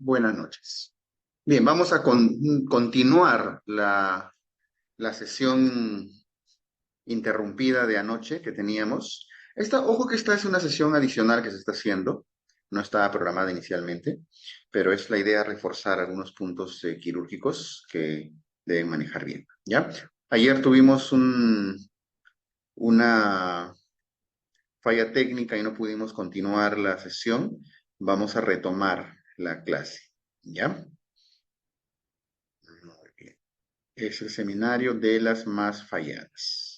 Buenas noches. Bien, vamos a continuar la sesión interrumpida de anoche que teníamos. Ojo que esta es una sesión adicional que se está haciendo, no estaba programada inicialmente, pero es la idea reforzar algunos puntos quirúrgicos que deben manejar bien, ¿ya? Ayer tuvimos una falla técnica y no pudimos continuar la sesión. Vamos a retomar la clase, ¿ya? Muy bien. Es el seminario de las más falladas.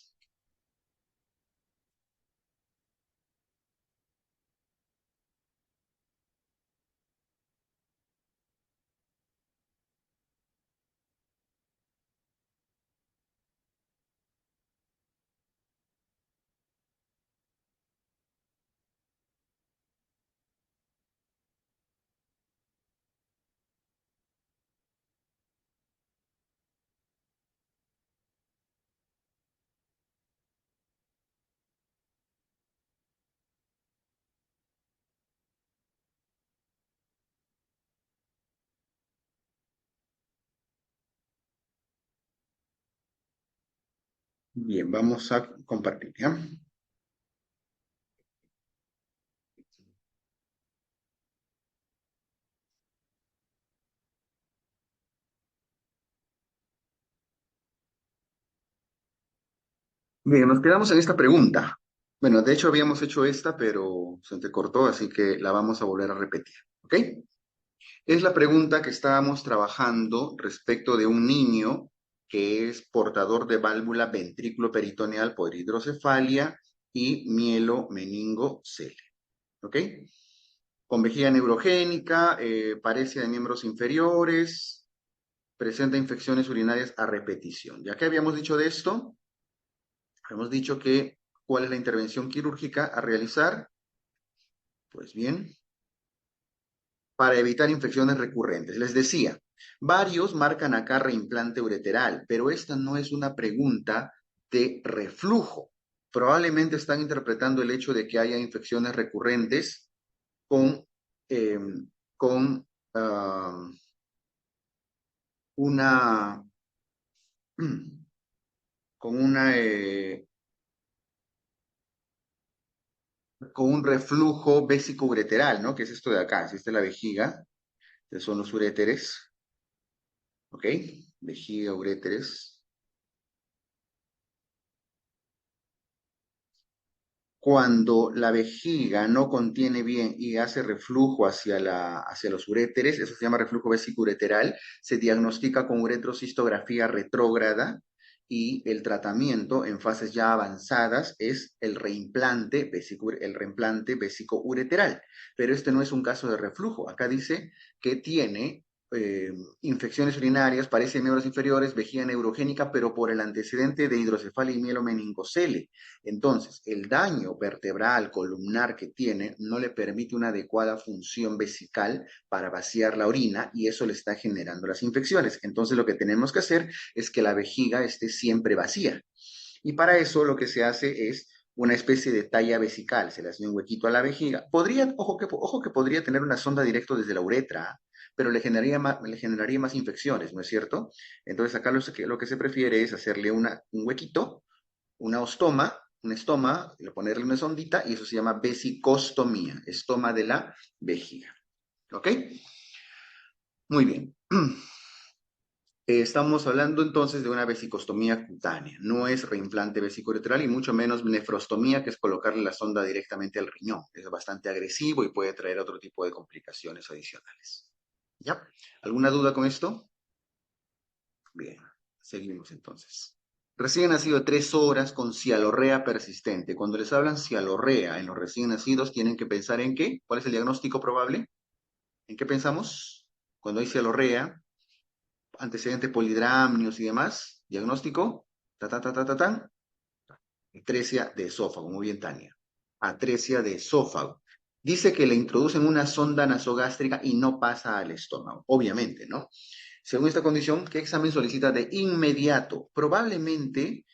Bien, vamos a compartir, ¿ya? Bien, nos quedamos en esta pregunta. Bueno, de hecho habíamos hecho esta, pero se entrecortó, así que la vamos a volver a repetir, ¿ok? Es la pregunta que estábamos trabajando respecto de un niño que es portador de válvula ventrículo peritoneal por hidrocefalia y mielomeningocele, ¿ok? Con vejiga neurogénica, paresia de miembros inferiores, presenta infecciones urinarias a repetición. ¿Ya que habíamos dicho de esto? Hemos dicho que, ¿cuál es la intervención quirúrgica a realizar? Pues bien, para evitar infecciones recurrentes. Les decía, varios marcan acá reimplante ureteral, pero esta no es una pregunta de reflujo. Probablemente están interpretando el hecho de que haya infecciones recurrentes con, eh, con uh, una, con una con un reflujo vésico-ureteral, ¿no? Que es esto de acá, si esta es la vejiga, que son los uréteres, ¿ok? Vejiga, uréteres. Cuando la vejiga no contiene bien y hace reflujo hacia los uréteres, eso se llama reflujo vésico-ureteral, se diagnostica con uretrocistografía retrógrada y el tratamiento en fases ya avanzadas es el reimplante vésico-ureteral. Pero este no es un caso de reflujo. Acá dice que tiene eh, infecciones urinarias, parece miembros inferiores, vejiga neurogénica, pero por el antecedente de hidrocefalia y mielomeningocele. Entonces, el daño vertebral, columnar que tiene no le permite una adecuada función vesical para vaciar la orina y eso le está generando las infecciones. Entonces, lo que tenemos que hacer es que la vejiga esté siempre vacía. Y para eso lo que se hace es una especie de talla vesical, se le hace un huequito a la vejiga. Ojo que podría tener una sonda directo desde la uretra, pero le generaría más infecciones, ¿no es cierto? Entonces acá lo que se prefiere es hacerle un huequito, una ostoma, un estoma, ponerle una sondita y eso se llama vesicostomía, estoma de la vejiga. ¿Ok? Muy bien. Estamos hablando entonces de una vesicostomía cutánea, no es reimplante vesicoureteral y mucho menos nefrostomía, que es colocarle la sonda directamente al riñón. Es bastante agresivo y puede traer otro tipo de complicaciones adicionales. ¿Ya? ¿Alguna duda con esto? Bien, seguimos entonces. Recién nacido 3 horas con cialorrea persistente. Cuando les hablan cialorrea en los recién nacidos, tienen que pensar en qué. ¿Cuál es el diagnóstico probable? ¿En qué pensamos? Cuando hay cialorrea, antecedentes polidramnios y demás. Diagnóstico, ta, ta, ta, ta, ta, tan. Atresia de esófago, muy bien, Tania. Atresia de esófago. Dice que le introducen una sonda nasogástrica y no pasa al estómago, obviamente, ¿no? Según esta condición, ¿qué examen solicita de inmediato? Probablemente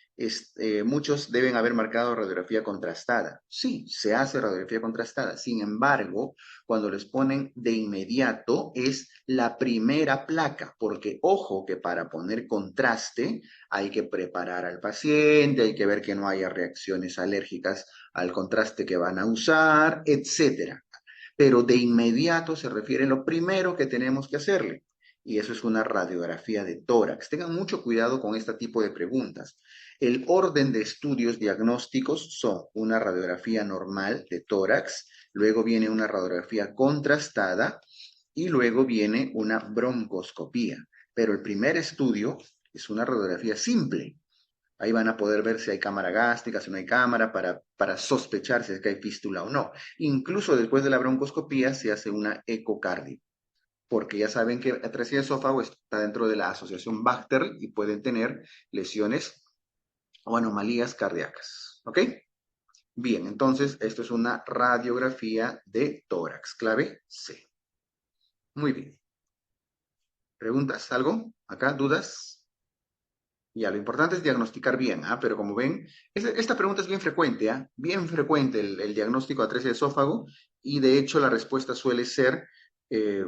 Muchos deben haber marcado radiografía contrastada. Sí, se hace radiografía contrastada. Sin embargo, cuando les ponen de inmediato es la primera placa, porque ojo que para poner contraste hay que preparar al paciente, hay que ver que no haya reacciones alérgicas al contraste que van a usar, etcétera. Pero de inmediato se refiere a lo primero que tenemos que hacerle. Y eso es una radiografía de tórax. Tengan mucho cuidado con este tipo de preguntas. El orden de estudios diagnósticos son una radiografía normal de tórax, luego viene una radiografía contrastada y luego viene una broncoscopía. Pero el primer estudio es una radiografía simple. Ahí van a poder ver si hay cámara gástrica, si no hay cámara, para sospechar si es que hay fístula o no. Incluso después de la broncoscopía se hace una ecocardio, porque ya saben que atresia de esófago está dentro de la asociación Bacter y pueden tener lesiones o anomalías cardíacas. ¿Ok? Bien, entonces esto es una radiografía de tórax, clave C. Muy bien. ¿Preguntas? ¿Algo? ¿Acá? ¿Dudas? Ya, lo importante es diagnosticar bien, ¿ah? Pero como ven, esta pregunta es bien frecuente, ¿ah? Bien frecuente el diagnóstico de atresia de esófago y de hecho la respuesta suele ser eh,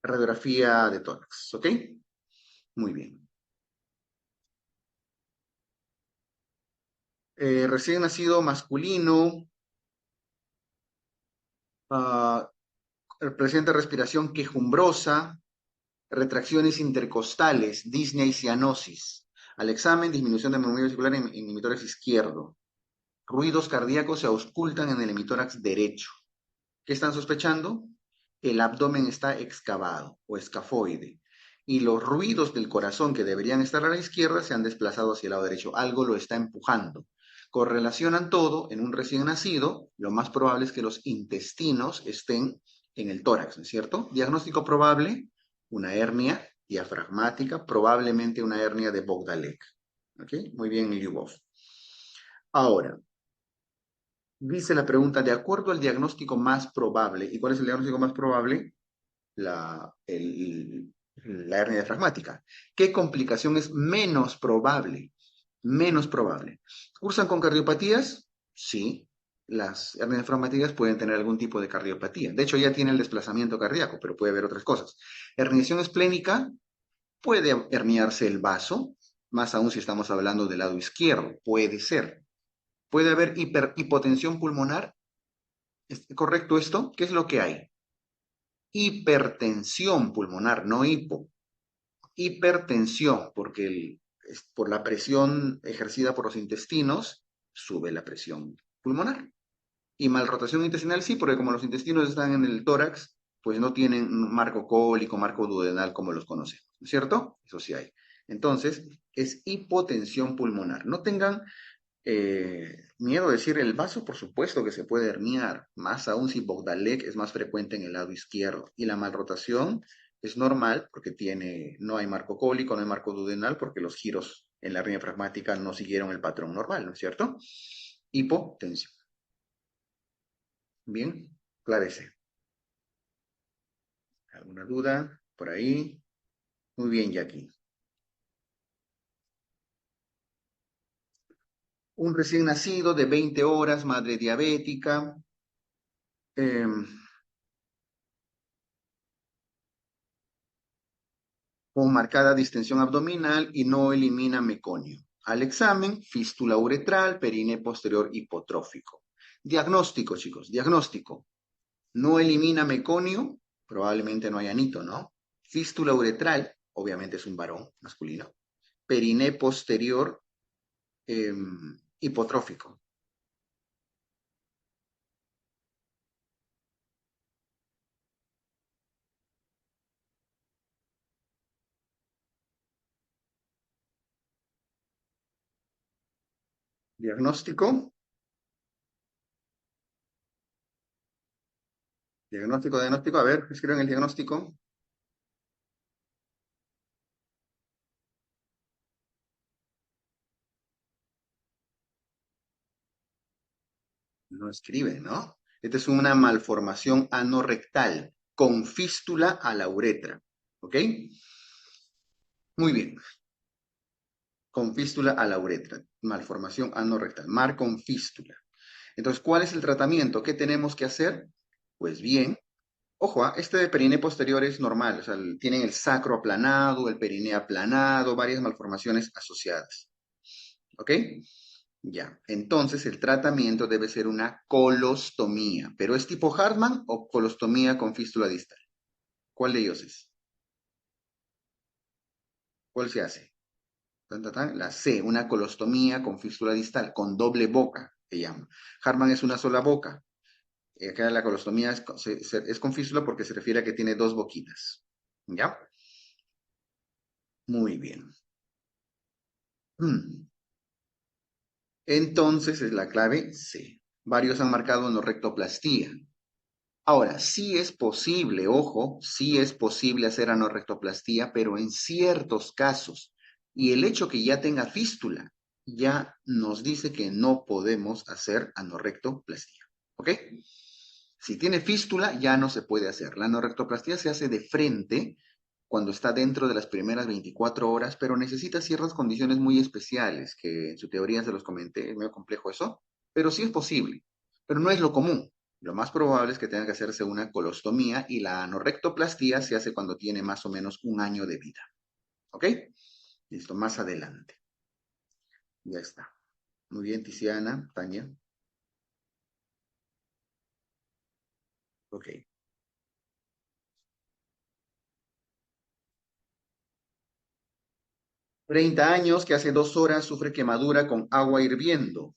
radiografía de tórax, ¿ok? Muy bien. Recién nacido masculino, ah, presenta respiración quejumbrosa, retracciones intercostales, disnea y cianosis. Al examen, disminución de movimiento vesicular en hemitórax izquierdo. Ruidos cardíacos se auscultan en el hemitórax derecho. ¿Qué están sospechando? El abdomen está excavado o escafoide. Y los ruidos del corazón que deberían estar a la izquierda se han desplazado hacia el lado derecho. Algo lo está empujando. Correlacionan todo en un recién nacido. Lo más probable es que los intestinos estén en el tórax, ¿no es cierto? Diagnóstico probable, una hernia diafragmática, probablemente una hernia de Bogdalek. ¿Ok? Muy bien, Lyubov. Ahora, dice la pregunta, de acuerdo al diagnóstico más probable, ¿y cuál es el diagnóstico más probable? La hernia diafragmática. ¿Qué complicación es menos probable? Menos probable. ¿Cursan con cardiopatías? Sí. Las hernias diafragmáticas pueden tener algún tipo de cardiopatía. De hecho, ya tiene el desplazamiento cardíaco, pero puede haber otras cosas. Herniación esplénica, puede herniarse el vaso, más aún si estamos hablando del lado izquierdo, puede ser. Puede haber hipotensión pulmonar. ¿Es correcto esto? ¿Qué es lo que hay? Hipertensión pulmonar, no hipo. Hipertensión, porque por la presión ejercida por los intestinos sube la presión pulmonar. Y malrotación intestinal sí, porque como los intestinos están en el tórax, pues no tienen marco cólico, marco duodenal como los conocemos, ¿no es cierto? Eso sí hay. Entonces, es hipotensión pulmonar. No tengan miedo a decir el vaso, por supuesto que se puede herniar, más aún si Bogdalek es más frecuente en el lado izquierdo. Y la malrotación es normal porque no hay marco cólico, no hay marco duodenal, porque los giros en la hernia pragmática no siguieron el patrón normal, ¿no es cierto? Hipotensión. Bien, clarece. ¿Alguna duda por ahí? Muy bien, Jackie. Un recién nacido de 20 horas, madre diabética, eh, con marcada distensión abdominal y no elimina meconio. Al examen, fístula uretral, perine posterior hipotrófico. Diagnóstico, chicos, diagnóstico. No elimina meconio, probablemente no hay anito, ¿no? Fístula uretral, obviamente es un varón masculino. Perine posterior eh, hipotrófico. Diagnóstico, diagnóstico. A ver, escriban el diagnóstico. No escriben, ¿no? Esta es una malformación anorrectal con fístula a la uretra. ¿Ok? Muy bien. con fístula a la uretra, malformación anorrectal, mar con fístula. Entonces, ¿cuál es el tratamiento? ¿Qué tenemos que hacer? Pues bien, ojo, este de periné posterior es normal, o sea, tienen el sacro aplanado, el periné aplanado, varias malformaciones asociadas. ¿Ok? Ya, entonces el tratamiento debe ser una colostomía, pero ¿es tipo Hartmann o colostomía con fístula distal? ¿Cuál de ellos es? ¿Cuál se hace? Tan, tan, tan. La C, una colostomía con fístula distal, con doble boca, se llama. Hartmann es una sola boca. Acá la colostomía es con fístula porque se refiere a que tiene dos boquitas. ¿Ya? Muy bien. Mm. Entonces es la clave C. Varios han marcado anorrectoplastía. Ahora, sí es posible, ojo, sí es posible hacer anorrectoplastía, pero en ciertos casos. Y el hecho que ya tenga fístula ya nos dice que no podemos hacer anorrectoplastía. ¿Ok? Si tiene fístula, ya no se puede hacer. La anorrectoplastía se hace de frente cuando está dentro de las primeras 24 horas, pero necesita ciertas condiciones muy especiales, que en su teoría se los comenté, es medio complejo eso, pero sí es posible, pero no es lo común. Lo más probable es que tenga que hacerse una colostomía y la anorrectoplastía se hace cuando tiene más o menos un año de vida. ¿Ok? Listo, más adelante. Ya está. Muy bien, Tiziana, Tania. Ok. 30 años que hace 2 horas sufre quemadura con agua hirviendo.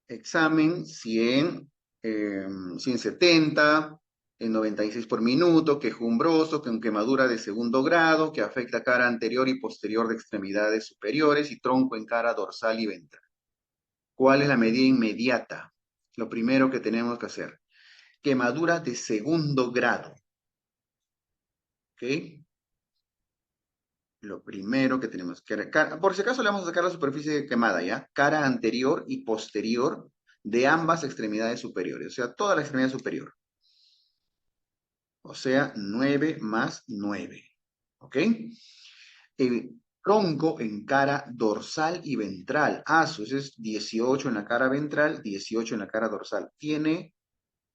Examen 100, 170, en 96 por minuto, quejumbroso, con quemadura de segundo grado, que afecta cara anterior y posterior de extremidades superiores y tronco en cara dorsal y ventral. ¿Cuál es la medida inmediata? Lo primero que tenemos que hacer. Quemadura de segundo grado. ¿Ok? Lo primero que tenemos que... Por si acaso le vamos a sacar la superficie quemada, ¿ya? Cara anterior y posterior de ambas extremidades superiores, o sea, toda la extremidad superior. O sea, 9 más 9. ¿Ok? El tronco en cara dorsal y ventral. Eso es 18 en la cara ventral, 18 en la cara dorsal. Tiene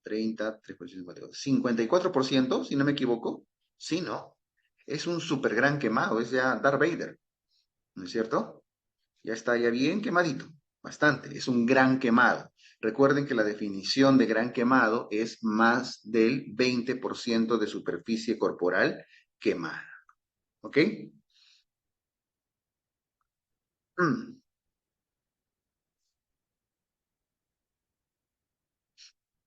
30, 3, 4, 54%, si no me equivoco. Sí, ¿no? Es un súper gran quemado, es ya Darth Vader, ¿no es cierto? Ya está ya bien quemadito, bastante, es un gran quemado. Recuerden que la definición de gran quemado es más del 20% de superficie corporal quemada, ¿ok? Mm.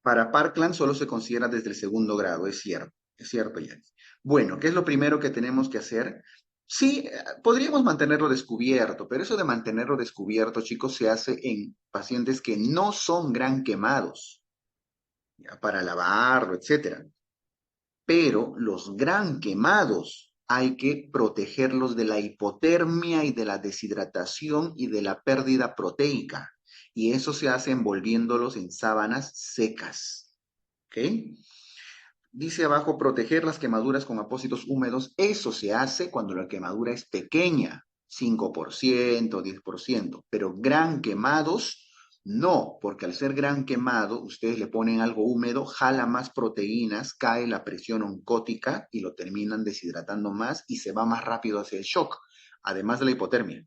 Para Parkland solo se considera desde el segundo grado, es cierto, Yanis. Bueno, ¿qué es lo primero que tenemos que hacer? Sí, podríamos mantenerlo descubierto, pero eso de mantenerlo descubierto, chicos, se hace en pacientes que no son gran quemados, ya, para lavarlo, etcétera. Pero los gran quemados hay que protegerlos de la hipotermia y de la deshidratación y de la pérdida proteica. Y eso se hace envolviéndolos en sábanas secas. ¿Ok? Dice abajo, proteger las quemaduras con apósitos húmedos. Eso se hace cuando la quemadura es pequeña, 5%, 10%, pero gran quemados, no, porque al ser gran quemado, ustedes le ponen algo húmedo, jala más proteínas, cae la presión oncótica y lo terminan deshidratando más y se va más rápido hacia el shock, además de la hipotermia.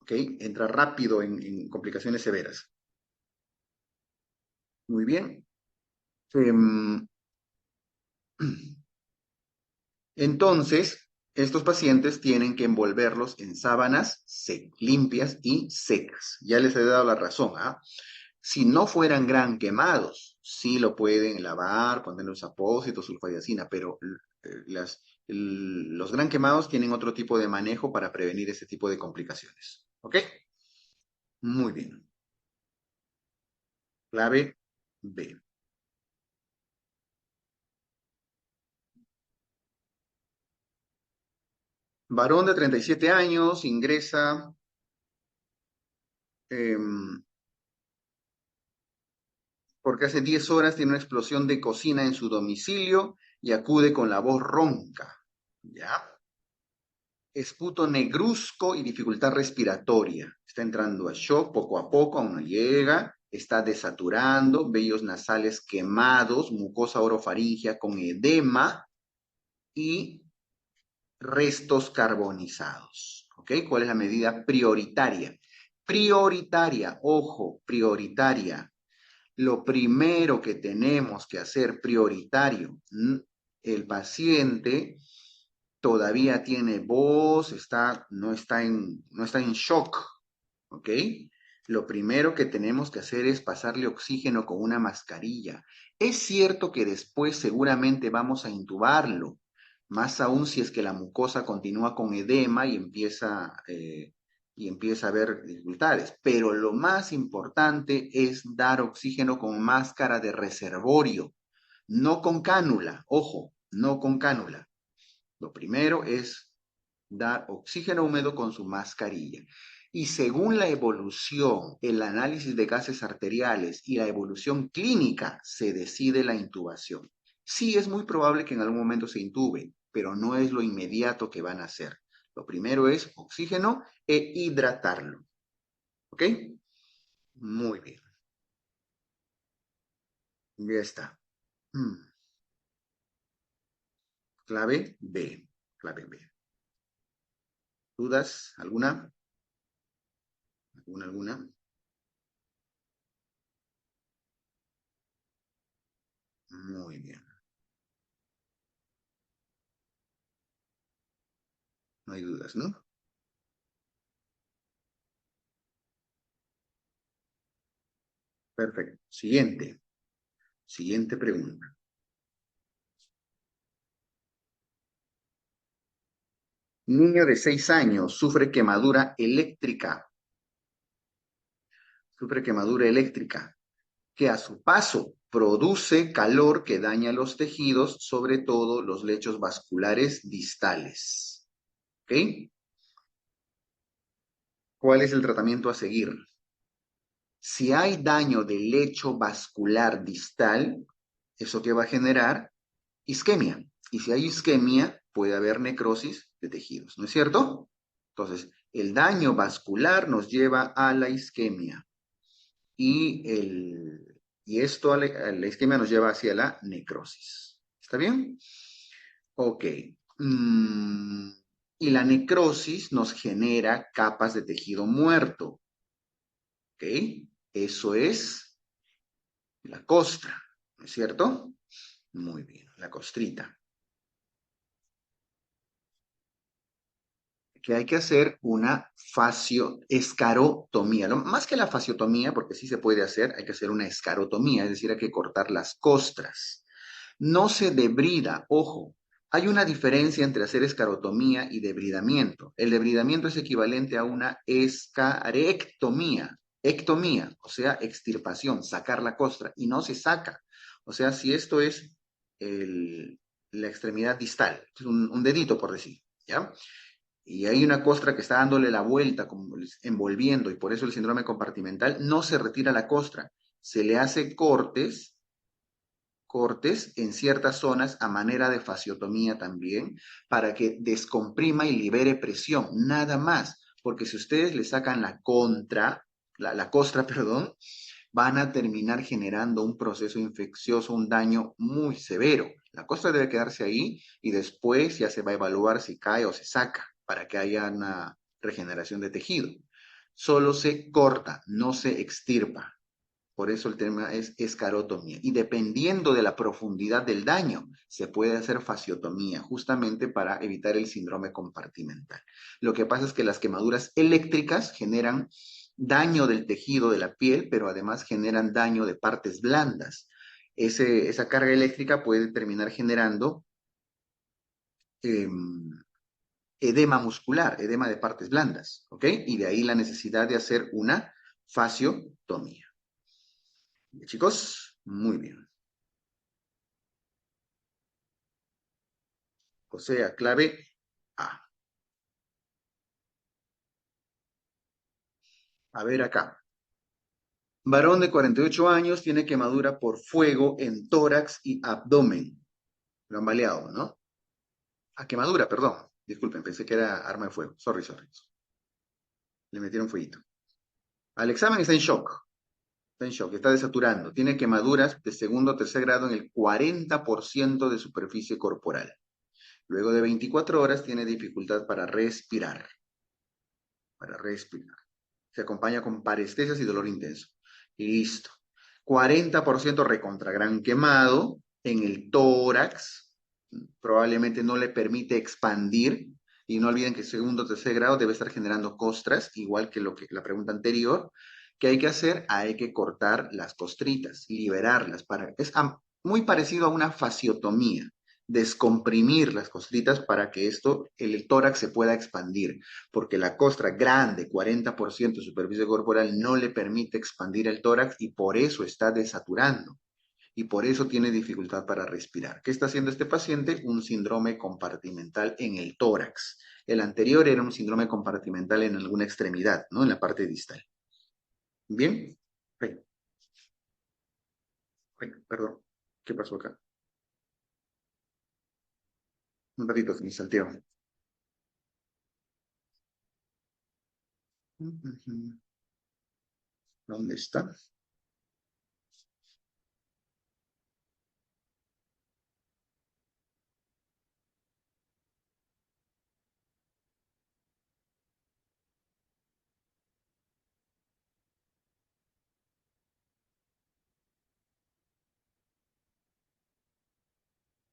¿Ok? Entra rápido en complicaciones severas. Muy bien. Em, Entonces, estos pacientes tienen que envolverlos en sábanas limpias y secas. Ya les he dado la razón, ¿ah? Si no fueran gran quemados, sí lo pueden lavar, ponerle los apósitos, sulfadiacina, pero los gran quemados tienen otro tipo de manejo para prevenir ese tipo de complicaciones. ¿Ok? Muy bien. Clave B. Varón de 37 años ingresa em, porque hace 10 horas tiene una explosión de cocina en su domicilio y acude con la voz ronca. ¿Ya? esputo negruzco y dificultad respiratoria. Está entrando a shock poco a poco, aún no llega. Está desaturando, vellos nasales quemados, mucosa orofaringia con edema y restos carbonizados. ¿Ok? ¿Cuál es la medida prioritaria? Prioritaria, ojo, prioritaria. Lo primero que tenemos que hacer prioritario, el paciente todavía tiene voz, no está en shock, ¿ok? Lo primero que tenemos que hacer es pasarle oxígeno con una mascarilla. Es cierto que después seguramente vamos a intubarlo, más aún si es que la mucosa continúa con edema y empieza a haber dificultades. Pero lo más importante es dar oxígeno con máscara de reservorio, no con cánula, ojo, no con cánula. Lo primero es dar oxígeno húmedo con su mascarilla. Y según la evolución, el análisis de gases arteriales y la evolución clínica, se decide la intubación. Sí, es muy probable que en algún momento se intube, pero no es lo inmediato que van a hacer. Lo primero es oxígeno e hidratarlo. ¿Ok? Muy bien. Ya está. Mm. Clave B. Clave B. ¿Dudas? ¿Alguna? ¿Alguna? Muy bien. No hay dudas, ¿no? Perfecto. Siguiente. Siguiente pregunta. Niño de 6 años sufre quemadura eléctrica, que a su paso produce calor que daña los tejidos, sobre todo los lechos vasculares distales. ¿Ok? ¿Cuál es el tratamiento a seguir? Si hay daño del lecho vascular distal, ¿eso qué va a generar? Isquemia. Y si hay isquemia, puede haber necrosis de tejidos, ¿no es cierto? Entonces, el daño vascular nos lleva a la isquemia y esto a la isquemia nos lleva hacia la necrosis. ¿Está bien? Ok. Mm, y la necrosis nos genera capas de tejido muerto. ¿Ok? Eso es la costra, ¿no es cierto? Muy bien, la costrita. Que hay que hacer una fascioescarotomía. Más que la fasciotomía, porque sí se puede hacer, hay que hacer una escarotomía, es decir, hay que cortar las costras. No se debrida, ojo, hay una diferencia entre hacer escarotomía y debridamiento. El debridamiento es equivalente a una escarectomía, ectomía, o sea, extirpación, sacar la costra, y no se saca. O sea, si esto es el- la extremidad distal, es un dedito por decir, ¿ya? Y hay una costra que está dándole la vuelta, como envolviendo, y por eso el síndrome compartimental, no se retira la costra, se le hace cortes en ciertas zonas a manera de fasciotomía también, para que descomprima y libere presión, nada más, porque si ustedes le sacan la costra, perdón, van a terminar generando un proceso infeccioso, un daño muy severo. La costra debe quedarse ahí y después ya se va a evaluar si cae o se saca para que haya una regeneración de tejido. Solo se corta, no se extirpa. Por eso el tema es escarotomía. Y dependiendo de la profundidad del daño, se puede hacer fasciotomía, justamente para evitar el síndrome compartimental. Lo que pasa es que las quemaduras eléctricas generan daño del tejido de la piel, pero además generan daño de partes blandas. Esa carga eléctrica puede terminar generando eh, edema muscular, edema de partes blandas, ¿ok? Y de ahí la necesidad de hacer una fasciotomía. Chicos, muy bien. O sea, clave A. A ver acá. Varón de 48 años tiene quemadura por fuego en tórax y abdomen. Lo han baleado, ¿no? A quemadura, perdón. Disculpen, pensé que era arma de fuego. Sorry, sorry. Le metieron fueguito. Al examen está en shock. Está en shock, está desaturando. Tiene quemaduras de segundo o tercer grado en el 40% de superficie corporal. Luego de 24 horas tiene dificultad para respirar. Para respirar. Se acompaña con parestesias y dolor intenso. Listo. 40% recontra gran quemado en el tórax. Probablemente no le permite expandir. Y no olviden que segundo o tercer grado debe estar generando costras, igual que lo que la pregunta anterior. ¿Qué hay que hacer? Hay que cortar las costritas, liberarlas. Es muy parecido a una fasciotomía, descomprimir las costritas para que el tórax se pueda expandir, porque la costra grande, 40% de superficie corporal, no le permite expandir el tórax y por eso está desaturando y por eso tiene dificultad para respirar. ¿Qué está haciendo este paciente? Un síndrome compartimental en el tórax. El anterior era un síndrome compartimental en alguna extremidad, ¿no? En la parte distal. ¿Bien? Ay, ay, perdón. ¿Qué pasó acá? Un ratito que me salteó. ¿Dónde está?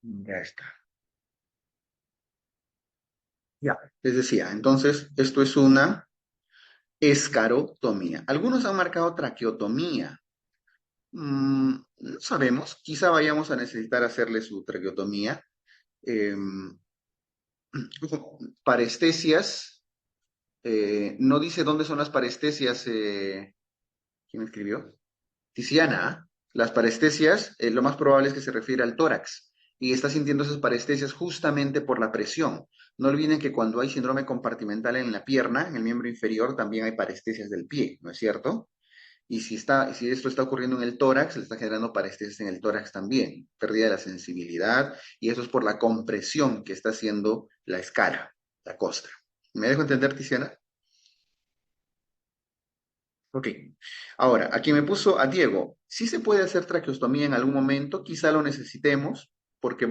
Ya está. Ya. Les decía, entonces, esto es una escarotomía. Algunos han marcado traqueotomía. No sabemos, quizá vayamos a necesitar hacerle su traqueotomía. Em, Parestesias, no dice dónde son las parestesias. ¿Quién escribió? Tiziana. ¿Ah? Las parestesias, lo más probable es que se refiere al tórax y está sintiendo esas parestesias justamente por la presión. No olviden que cuando hay síndrome compartimental en la pierna, en el miembro inferior, también hay parestesias del pie, ¿no es cierto? Y si esto está ocurriendo en el tórax, le está generando parestesias en el tórax también, pérdida de la sensibilidad, y eso es por la compresión que está haciendo la escara, la costra. ¿Me dejo entender, Tiziana? Ok. Ahora, aquí me puso a Diego. Sí se puede hacer traqueostomía en algún momento, quizá lo necesitemos, porque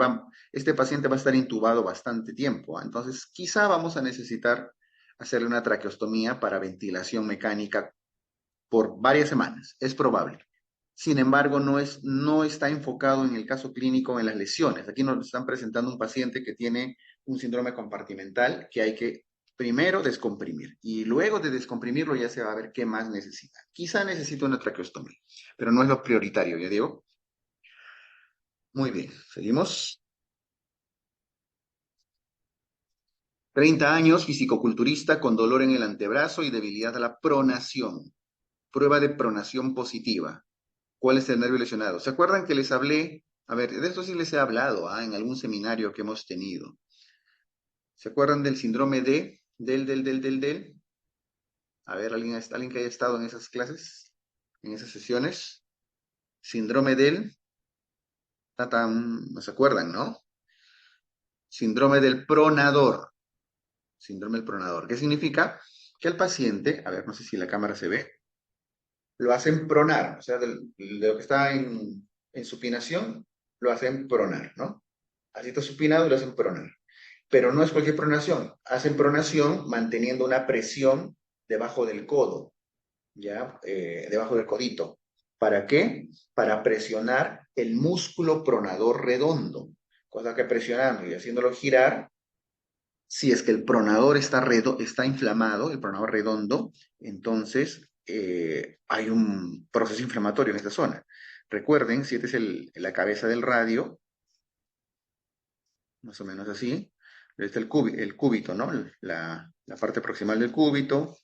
este paciente va a estar intubado bastante tiempo. Entonces, quizá vamos a necesitar hacerle una traqueostomía para ventilación mecánica por varias semanas. Es probable. Sin embargo, no está enfocado en el caso clínico en las lesiones. Aquí nos están presentando un paciente que tiene un síndrome compartimental que hay que primero descomprimir y luego de descomprimirlo ya se va a ver qué más necesita. Quizá necesita una traqueostomía, pero no es lo prioritario, ¿ya digo? Muy bien, seguimos. 30 años, fisicoculturista con dolor en el antebrazo y debilidad a la pronación. Prueba de pronación positiva. ¿Cuál es el nervio lesionado? ¿Se acuerdan que les hablé? A ver, de esto sí les he hablado, en algún seminario que hemos tenido. ¿Se acuerdan del síndrome del? A ver, ¿alguien que haya estado en esas clases, en esas sesiones? Síndrome no se acuerdan, ¿no? Síndrome del pronador. Síndrome del pronador. ¿Qué significa? Que al paciente, a ver, no sé si la cámara se ve, lo hacen pronar, o sea, de lo que está en supinación, lo hacen pronar, ¿no? Así está supinado y lo hacen pronar. Pero no es cualquier pronación. Hacen pronación manteniendo una presión debajo del codo, ¿ya? Debajo del codito. ¿Para qué? Para presionar el músculo pronador redondo. Cosa que presionando y haciéndolo girar, si es que el pronador está inflamado, el pronador redondo, entonces hay un proceso inflamatorio en esta zona. Recuerden, si esta es la cabeza del radio, más o menos así. Está el cúbito, ¿no? La parte proximal del cúbito.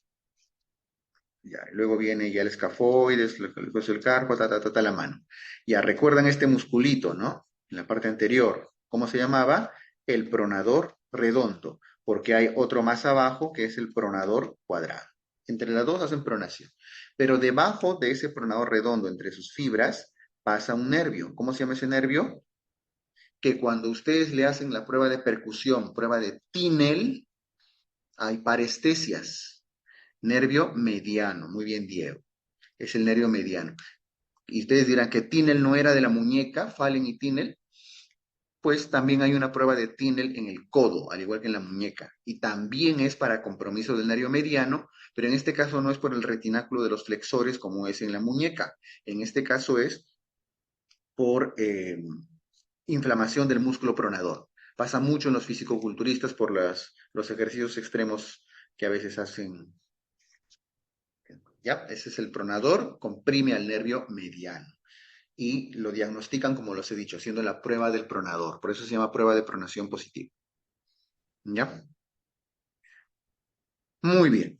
Ya, y luego viene ya el escafoides, el hueso del carpo, la mano. Ya, recuerdan este musculito, ¿no? En la parte anterior. ¿Cómo se llamaba? El pronador redondo, porque hay otro más abajo que es el pronador cuadrado. Entre las dos hacen pronación. Pero debajo de ese pronador redondo, entre sus fibras, pasa un nervio. ¿Cómo se llama ese nervio? que cuando ustedes le hacen la prueba de percusión, prueba de Tinel, hay parestesias. Nervio mediano, muy bien, Diego, es el nervio mediano. Y ustedes dirán que Tinel no era de la muñeca, Fallen y Tinel, pues también hay una prueba de Tinel en el codo, al igual que en la muñeca, y también es para compromiso del nervio mediano, pero en este caso no es por el retináculo de los flexores como es en la muñeca, en este caso es por inflamación del músculo pronador. Pasa mucho en los fisicoculturistas por los ejercicios extremos que a veces hacen. ¿Ya? Ese es el pronador, comprime al nervio mediano y lo diagnostican, como los he dicho, haciendo la prueba del pronador. Por eso se llama prueba de pronación positiva. ¿Ya? Muy bien.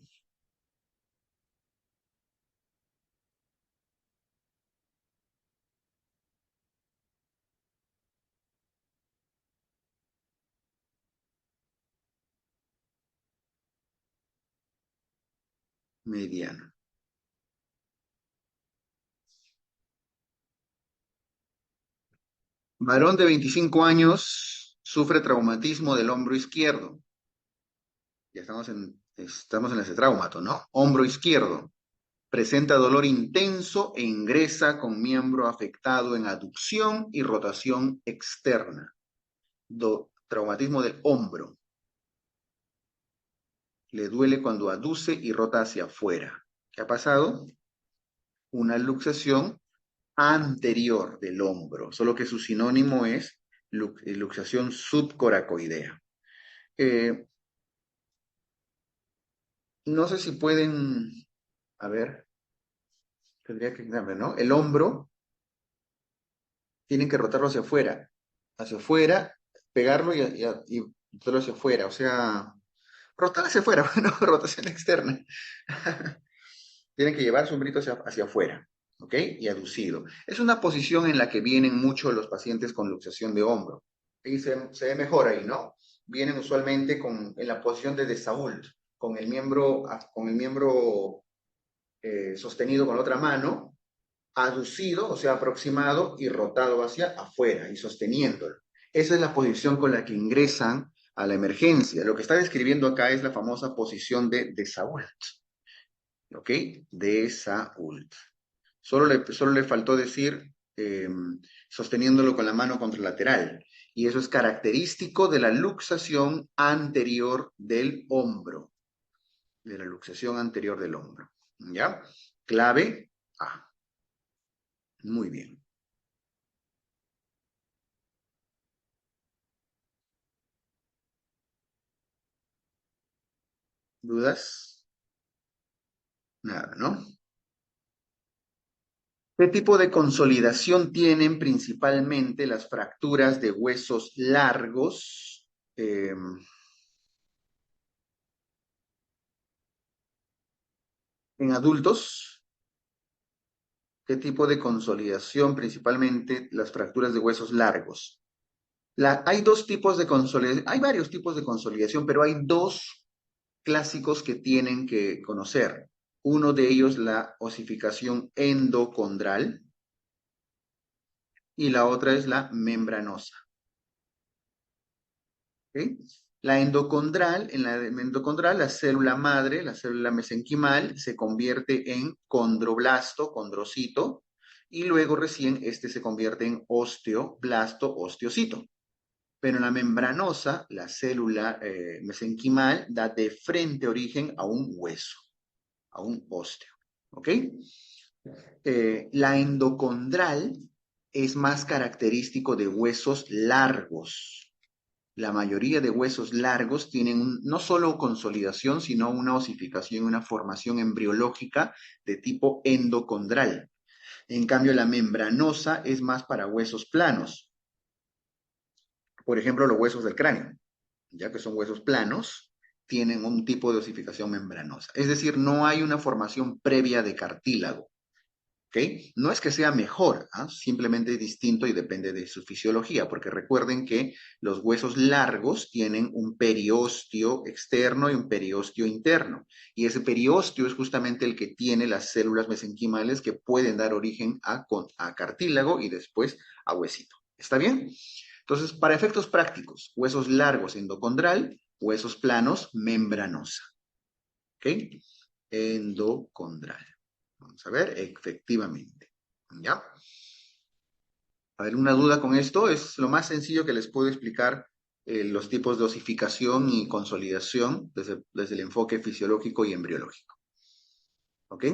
Mediano. Varón de 25 años sufre traumatismo del hombro izquierdo. Ya estamos en ese traumato, ¿no? Hombro izquierdo. Presenta dolor intenso e ingresa con miembro afectado en aducción y rotación externa. Traumatismo del hombro. Le duele cuando aduce y rota hacia afuera. ¿Qué ha pasado? Una luxación anterior del hombro, solo que su sinónimo es luxación subcoracoidea. Eh, no sé si pueden, a ver, tendría que quitarme, ¿no? El hombro tienen que rotarlo hacia afuera, pegarlo y rotarlo hacia afuera, o sea, rotar hacia afuera, bueno, rotación externa. Tienen que llevar su hombrito hacia afuera, ¿ok? Y aducido. Es una posición en la que vienen mucho los pacientes con luxación de hombro. Y se ve mejor ahí, ¿no? Vienen usualmente en la posición de Desault, con el miembro sostenido con la otra mano, aducido, o sea, aproximado y rotado hacia afuera y sosteniéndolo. Esa es la posición con la que ingresan a la emergencia. Lo que está describiendo acá es la famosa posición de Desault, ¿ok? Desault. Solo le faltó decir sosteniéndolo con la mano contralateral. Y eso es característico de la luxación anterior del hombro. De la luxación anterior del hombro. ¿Ya? Clave A. Muy bien. ¿Dudas? Nada, ¿no? ¿Qué tipo de consolidación tienen principalmente las fracturas de huesos largos? En adultos, ¿qué tipo de consolidación principalmente las fracturas de huesos largos? Hay dos tipos de consolidación, hay varios tipos de consolidación, pero hay dos clásicos que tienen que conocer. Uno de ellos, la osificación endocondral, y la otra es la membranosa. ¿Ok? En la endocondral, la célula madre, la célula mesenquimal, se convierte en condroblasto, condrocito, y luego recién este se convierte en osteoblasto, osteocito. Pero en la membranosa, la célula mesenquimal da de frente origen a un hueso, a un ósteo. ¿Ok? La endocondral es más característico de huesos largos. La mayoría de huesos largos tienen no solo consolidación, sino una osificación, una formación embriológica de tipo endocondral. En cambio, la membranosa es más para huesos planos. Por ejemplo, los huesos del cráneo, ya que son huesos planos, tienen un tipo de osificación membranosa. Es decir, no hay una formación previa de cartílago. ¿Ok? No es que sea mejor, ¿ah? Simplemente es distinto y depende de su fisiología, porque recuerden que los huesos largos tienen un periósteo externo y un periósteo interno, y ese periósteo es justamente el que tiene las células mesenquimales que pueden dar origen a cartílago y después a huesito. ¿Está bien? Entonces, para efectos prácticos, huesos largos endocondral, huesos planos membranosa. ¿Ok? Endocondral. Vamos a ver, efectivamente. ¿Ya? A ver, una duda con esto es lo más sencillo que les puedo explicar los tipos de osificación y consolidación desde el enfoque fisiológico y embriológico. ¿Ok?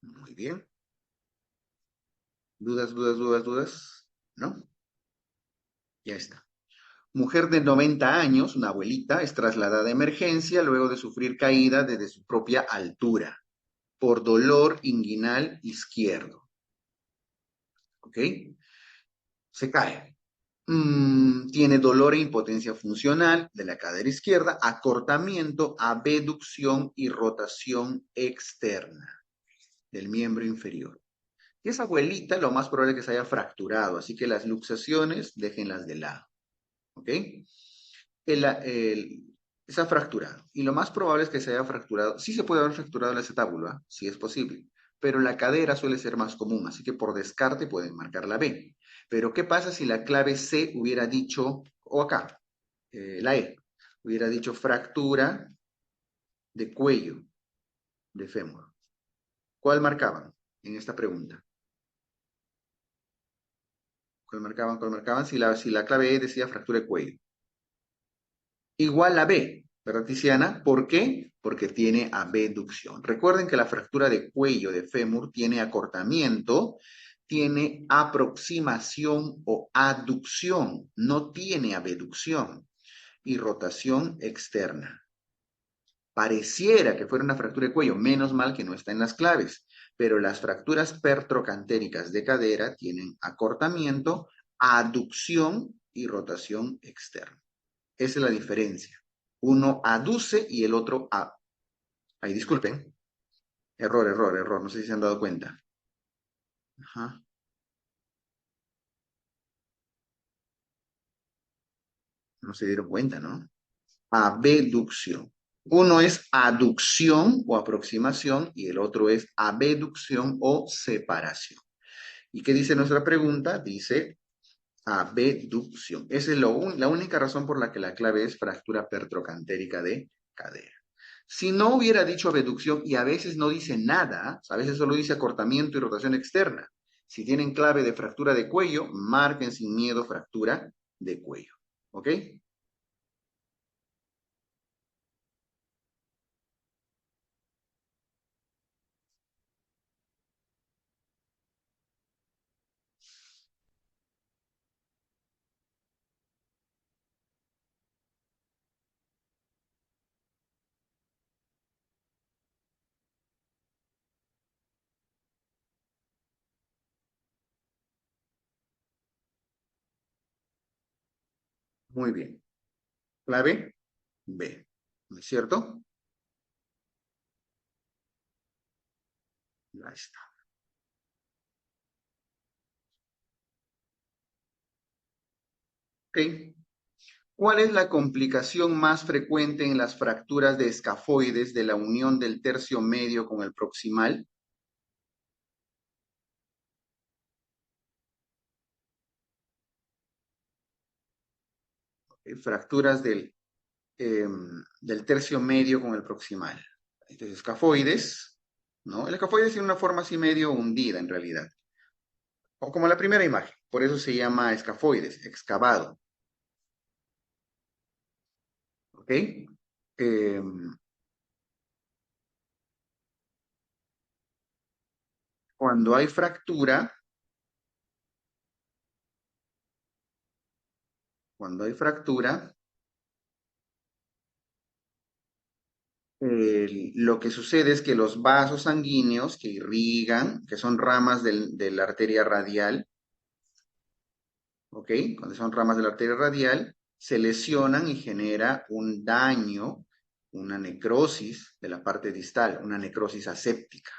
Muy bien. ¿Dudas, dudas, dudas, dudas? ¿No? Ya está. Mujer de 90 años, una abuelita, es trasladada a emergencia luego de sufrir caída desde su propia altura por dolor inguinal izquierdo. ¿Ok? Se cae. Tiene dolor e impotencia funcional de la cadera izquierda, acortamiento, abducción y rotación externa del miembro inferior. Y esa abuelita lo más probable es que se haya fracturado, así que las luxaciones déjenlas de lado. ¿Ok? Se ha fracturado. Y lo más probable es que se haya fracturado. Sí se puede haber fracturado la acetábula, sí es posible, pero la cadera suele ser más común, así que por descarte pueden marcar la B. Pero ¿qué pasa si la clave C hubiera dicho, o acá, la E, hubiera dicho fractura de cuello de fémur? ¿Cuál marcaban en esta pregunta? ¿Cuál marcaban? ¿Cuál marcaban? Si la clave E decía fractura de cuello. Igual a B, ¿verdad, Tiziana? ¿Por qué? Porque tiene abducción. Recuerden que la fractura de cuello de fémur tiene acortamiento, tiene aproximación o aducción, no tiene abducción y rotación externa. Pareciera que fuera una fractura de cuello, menos mal que no está en las claves, pero las fracturas pertrocantéricas de cadera tienen acortamiento, aducción y rotación externa. Esa es la diferencia. Uno aduce y el otro a... Ay, disculpen. Error, error, error. No sé si se han dado cuenta. Ajá. No se dieron cuenta, ¿no? Abducción. Uno es aducción o aproximación y el otro es abducción o separación. ¿Y qué dice nuestra pregunta? Dice abducción. Esa es la única razón por la que la clave es fractura pertrocantérica de cadera. Si no hubiera dicho abducción y a veces no dice nada, a veces solo dice acortamiento y rotación externa. Si tienen clave de fractura de cuello, marquen sin miedo fractura de cuello. ¿Ok? Muy bien. Clave B. ¿No es cierto? Ahí está. ¿Ok? ¿Cuál es la complicación más frecuente en las fracturas de escafoides de la unión del tercio medio con el proximal? Fracturas del tercio medio con el proximal. Entonces, escafoides, ¿no? El escafoides tiene una forma así medio hundida en realidad, o como la primera imagen, por eso se llama escafoides, excavado, ¿ok? Eh, cuando hay fractura, cuando hay fractura, lo que sucede es que los vasos sanguíneos que irrigan, que son ramas de la arteria radial, ¿ok? Cuando son ramas de la arteria radial, se lesionan y genera un daño, una necrosis de la parte distal, una necrosis aséptica,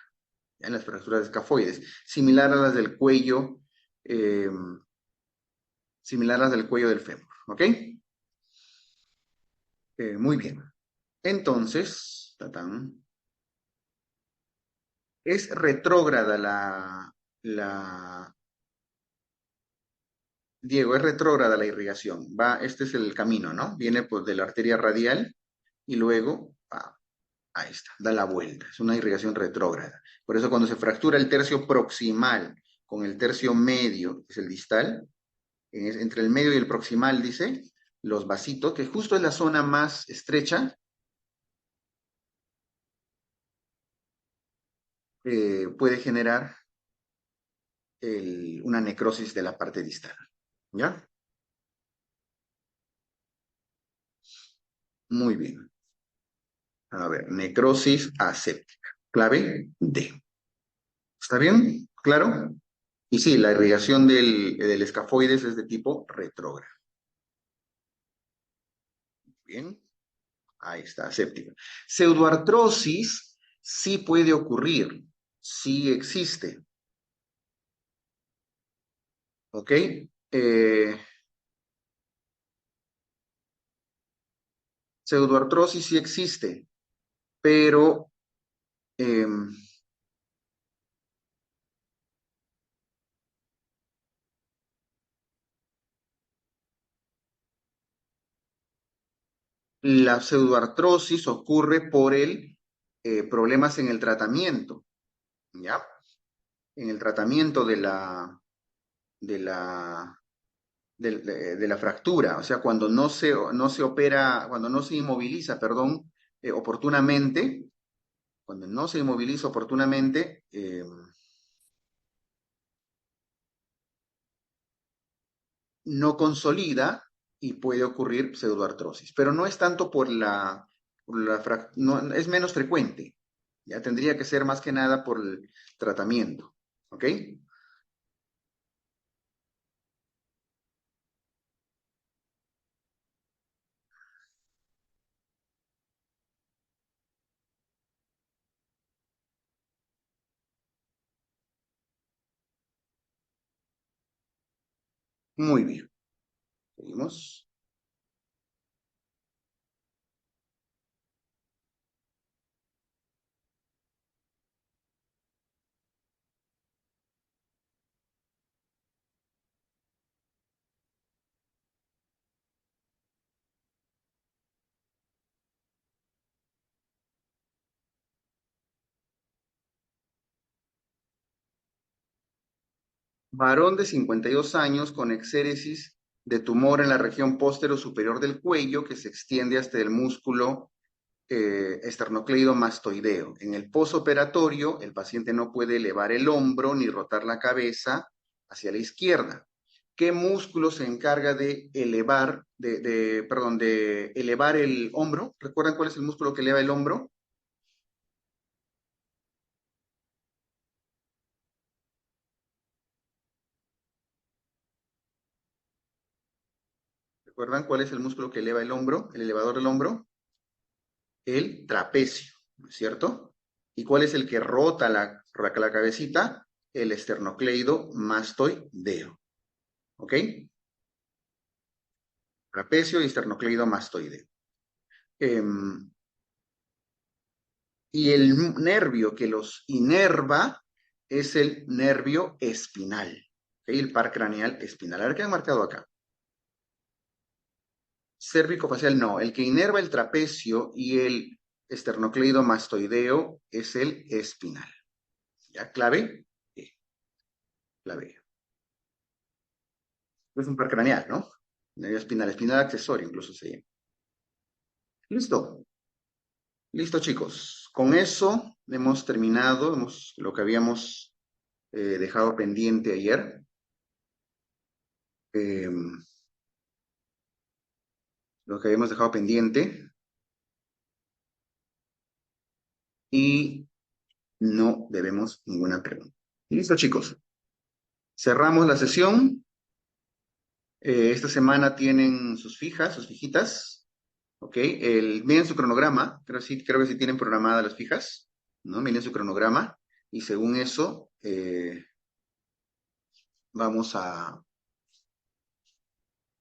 ¿ya? En las fracturas escafoides, similar a las del cuello, eh, similar a las del cuello del fémur, ¿ok? Muy bien. Entonces, tatán, es retrógrada la Diego, es retrógrada la irrigación. Este es el camino, ¿no? Viene pues de la arteria radial y luego, ahí está, da la vuelta. Es una irrigación retrógrada. Por eso cuando se fractura el tercio proximal con el tercio medio, que es el distal, entre el medio y el proximal, dice, los vasitos, que justo es la zona más estrecha, puede generar una necrosis de la parte distal. ¿Ya? Muy bien. A ver, necrosis aséptica. Clave D. ¿Está bien? ¿Claro? Y sí, la irrigación del escafoides es de tipo retrógrado. Bien, ahí está, aséptica. Pseudoartrosis sí puede ocurrir, sí existe, ¿ok? Pseudoartrosis sí existe, pero em, la pseudoartrosis ocurre por el problemas en el tratamiento, ¿ya? En el tratamiento de la, de la fractura, o sea, cuando no se opera, cuando no se inmoviliza, perdón, oportunamente, cuando no se inmoviliza oportunamente, no consolida y puede ocurrir pseudoartrosis, pero no es tanto no, es menos frecuente, ya tendría que ser más que nada por el tratamiento, ¿ok? Muy bien, seguimos. Varón de 52 años con exéresis de tumor en la región póstero superior del cuello que se extiende hasta el músculo esternocleido mastoideo. En el posoperatorio, el paciente no puede elevar el hombro ni rotar la cabeza hacia la izquierda. ¿Qué músculo se encarga de elevar, perdón, de elevar el hombro? ¿Recuerdan cuál es el músculo que eleva el hombro? ¿Recuerdan cuál es el músculo que eleva el hombro, el elevador del hombro? El trapecio, ¿no es cierto? ¿Y cuál es el que rota la cabecita? El esternocleido mastoideo, ¿ok? Trapecio y esternocleido mastoideo. Y el nervio que los inerva es el nervio espinal, ¿ok? El par craneal espinal. A ver qué han marcado acá. Cérvico-facial no, el que inerva el trapecio y el esternocleido mastoideo es el espinal. ¿Ya? ¿Clave? Sí, clave. Es un par craneal, ¿no? Nervio espinal, espinal accesorio incluso se llama. Listo, listo chicos. Con eso hemos terminado lo que habíamos dejado pendiente ayer. Eh, lo que habíamos dejado pendiente y no debemos ninguna pregunta. Listo chicos. Cerramos la sesión. Esta semana tienen sus fijas, sus fijitas. ¿Ok? Miren su cronograma. Creo que sí tienen programadas las fijas. ¿No? Miren su cronograma. Y según eso, vamos a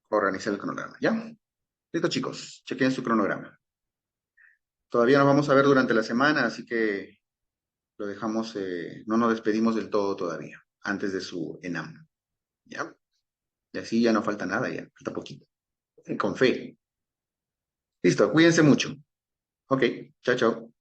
organizar el cronograma, ¿ya? Listo, chicos, chequen su cronograma. Todavía nos vamos a ver durante la semana, así que lo dejamos, no nos despedimos del todo todavía, antes de su ENAM, ¿ya? Y así ya no falta nada, ya falta poquito. Con fe. Listo, cuídense mucho. Ok, chao, chao.